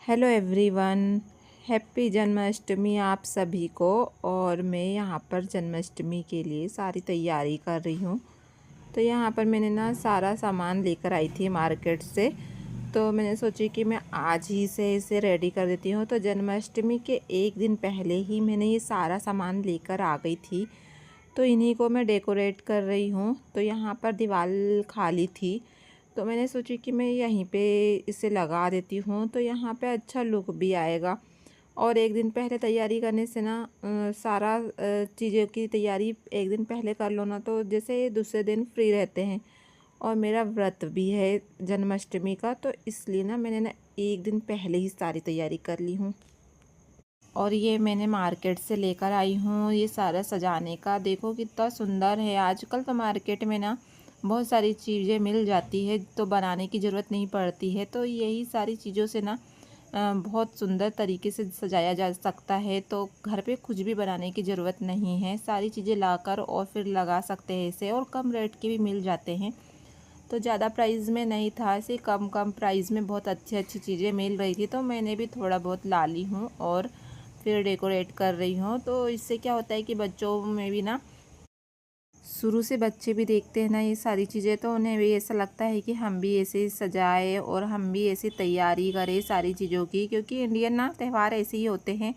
Hello everyone, happy Janmashtami आप सभी को। और मैं यहाँ पर जन्माष्टमी के लिए सारी तैयारी कर रही हूँ। तो यहाँ पर मैंने ना सारा सामान लेकर आई थी मार्केट से। तो मैंने सोची कि मैं आज ही से इसे रेडी कर देती हूँ। तो जन्माष्टमी के एक दिन पहले ही मैंने ये सारा सामान लेकर आ गई थी। तो इन्हीं को मैं डेकोरेट कर रही हूँ। तो यहाँ पर दीवार खाली थी, तो मैंने सोची कि मैं यहीं पे इसे लगा देती हूँ, तो यहाँ पे अच्छा लुक भी आएगा। और एक दिन पहले तैयारी करने से ना सारा चीज़ों की तैयारी एक दिन पहले कर लो ना, तो जैसे दूसरे दिन फ्री रहते हैं। और मेरा व्रत भी है जन्माष्टमी का, तो इसलिए ना मैंने ना एक दिन पहले ही सारी तैयारी कर ली हूँ। और ये मैंने मार्केट से लेकर आई हूँ ये सारा सजाने का। देखो कितना सुंदर है। आजकल तो मार्केट में ना बहुत सारी चीज़ें मिल जाती है, तो बनाने की ज़रूरत नहीं पड़ती है। तो यही सारी चीज़ों से ना बहुत सुंदर तरीके से सजाया जा सकता है। तो घर पे कुछ भी बनाने की ज़रूरत नहीं है, सारी चीज़ें लाकर और फिर लगा सकते हैं इसे। और कम रेट के भी मिल जाते हैं, तो ज़्यादा प्राइस में नहीं था, ऐसे कम कम प्राइस में बहुत अच्छी अच्छी चीज़ें मिल रही थी। तो मैंने भी थोड़ा बहुत ला ली हूँ और फिर डेकोरेट कर रही हूँ। तो इससे क्या होता है कि बच्चों में भी ना, शुरू से बच्चे भी देखते हैं ना ये सारी चीज़ें, तो उन्हें भी ऐसा लगता है कि हम भी ऐसे सजाए और हम भी ऐसी तैयारी करें सारी चीज़ों की। क्योंकि इंडियन ना त्यौहार ऐसे ही होते हैं।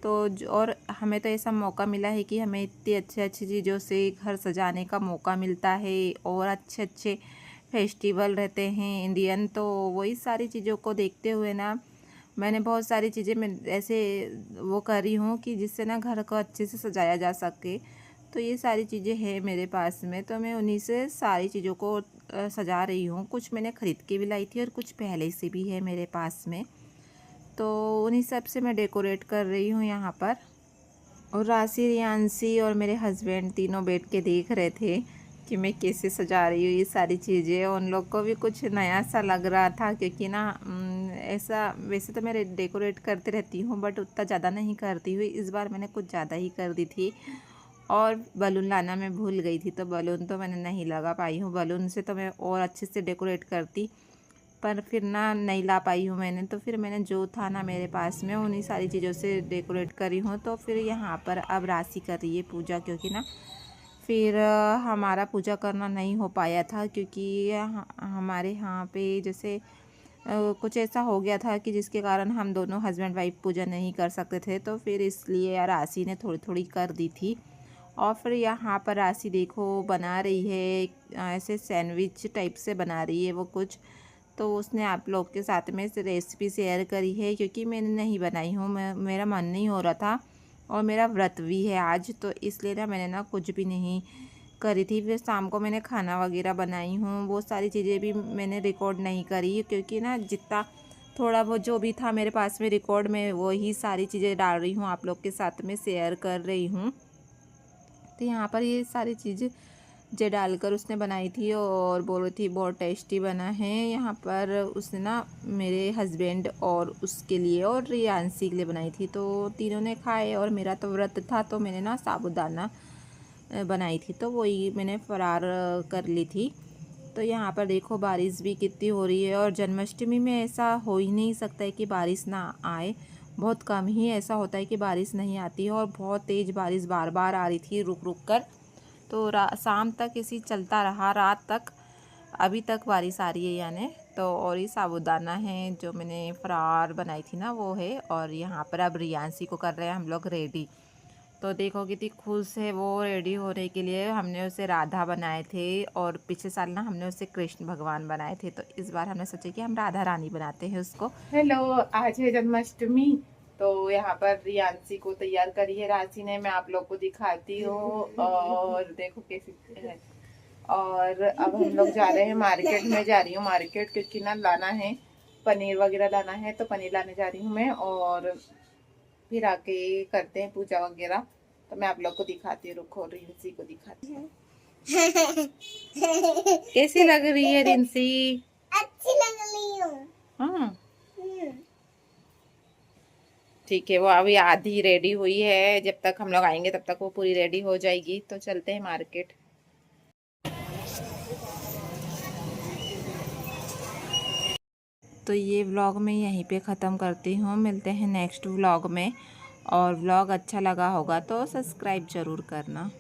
तो और हमें तो ऐसा मौका मिला है कि हमें इतनी अच्छी अच्छी चीज़ों से घर सजाने का मौका मिलता है और अच्छे अच्छे फेस्टिवल रहते हैं इंडियन। तो वही सारी चीज़ों को देखते हुए ना मैंने बहुत सारी चीज़ें मैं ऐसे वो कर रही हूँ कि जिससे ना घर को अच्छे से सजाया जा सके। तो ये सारी चीज़ें हैं मेरे पास में, तो मैं उन्हीं से सारी चीज़ों को सजा रही हूँ। कुछ मैंने ख़रीद के भी लाई थी और कुछ पहले से भी है मेरे पास में। तो उन्हीं सब से मैं डेकोरेट कर रही हूँ यहाँ पर। और राशि, रियांशी और मेरे हस्बैंड तीनों बैठ के देख रहे थे कि मैं कैसे सजा रही हूँ ये सारी चीज़ें। उन लोग को भी कुछ नया सा लग रहा था, क्योंकि ना ऐसा वैसे तो मैं डेकोरेट करते रहती हूँ, बट उतना ज़्यादा नहीं करती हुई। इस बार मैंने कुछ ज़्यादा ही कर दी थी। और बलून लाना मैं भूल गई थी, तो बलून तो मैंने नहीं लगा पाई हूँ। बलून से तो मैं और अच्छे से डेकोरेट करती, पर फिर ना नहीं ला पाई हूँ मैंने। तो फिर मैंने जो था ना मेरे पास में उन्हीं सारी चीज़ों से डेकोरेट करी हूँ। तो फिर यहाँ पर अब राशि कर रही है पूजा, क्योंकि ना फिर हमारा पूजा करना नहीं हो पाया था, क्योंकि हमारे यहाँ पे जैसे कुछ ऐसा हो गया था कि जिसके कारण हम दोनों हस्बैंड वाइफ पूजा नहीं कर सकते थे। तो फिर इसलिए राशि ने थोड़ी थोड़ी कर दी थी। और फिर यहाँ पर राशि देखो बना रही है ऐसे सैंडविच टाइप से बना रही है वो कुछ। तो उसने आप लोग के साथ में रेसिपी शेयर करी है, क्योंकि मैंने नहीं बनाई हूँ, मेरा मन नहीं हो रहा था और मेरा व्रत भी है आज। तो इसलिए ना मैंने ना कुछ भी नहीं करी थी। फिर शाम को मैंने खाना वगैरह बनाई हूँ, वो सारी चीज़ें भी मैंने रिकॉर्ड नहीं करी, क्योंकि ना जितना थोड़ा वो जो भी था मेरे पास में रिकॉर्ड में, वही सारी चीज़ें डाल रही हूँ, आप लोग के साथ में शेयर कर रही हूँ। तो यहाँ पर ये सारी चीज़ें जे डालकर उसने बनाई थी और बोल रही थी बहुत टेस्टी बना है। यहाँ पर उसने ना मेरे हस्बैंड और उसके लिए और रियांशी के लिए बनाई थी, तो तीनों ने खाए। और मेरा तो व्रत था, तो मैंने ना साबूदाना बनाई थी, तो वही मैंने फरार कर ली थी। तो यहाँ पर देखो बारिश भी कितनी हो रही है। और जन्माष्टमी में ऐसा हो ही नहीं सकता है कि बारिश ना आए। बहुत कम ही ऐसा होता है कि बारिश नहीं आती है, और बहुत तेज़ बारिश बार बार आ रही थी रुक रुक कर। तो शाम तक इसी चलता रहा, रात तक, अभी तक बारिश आ रही है यानी। तो और ये साबूदाना है जो मैंने फरार बनाई थी ना, वो है। और यहाँ पर अब रियांशी को कर रहे हैं हम लोग रेडी। तो देखो कितनी खुश है वो रेडी होने के लिए। हमने उसे राधा बनाए थे, और पिछले साल ना हमने उसे कृष्ण भगवान बनाए थे। तो इस बार हमने सोचा कि हम राधा रानी बनाते हैं उसको। हेलो, आज है जन्माष्टमी। तो यहाँ पर रियांशी को तैयार करी है राशि ने, मैं आप लोग को दिखाती हूँ। और देखो कैसी है। और अब हम लोग जा रहे हैं मार्केट में, जा रही हूँ मार्केट, क्योंकि ना लाना है पनीर वगैरह लाना है, तो पनीर लाने जा रही हूँ मैं। और फिर आके करते हैं पूजा वगैरह। तो मैं आप लोग को दिखाती हूँ, रुको रिंसी को दिखाती हूँ। कैसी लग रही है रिंसी? अच्छी लग रही हूँ। हाँ ठीक है, वो अभी आधी रेडी हुई है, जब तक हम लोग आएंगे तब तक वो पूरी रेडी हो जाएगी। तो चलते हैं मार्केट। तो ये व्लॉग मैं यहीं पे ख़त्म करती हूँ। मिलते हैं नेक्स्ट व्लॉग में, और व्लॉग अच्छा लगा होगा तो सब्सक्राइब ज़रूर करना।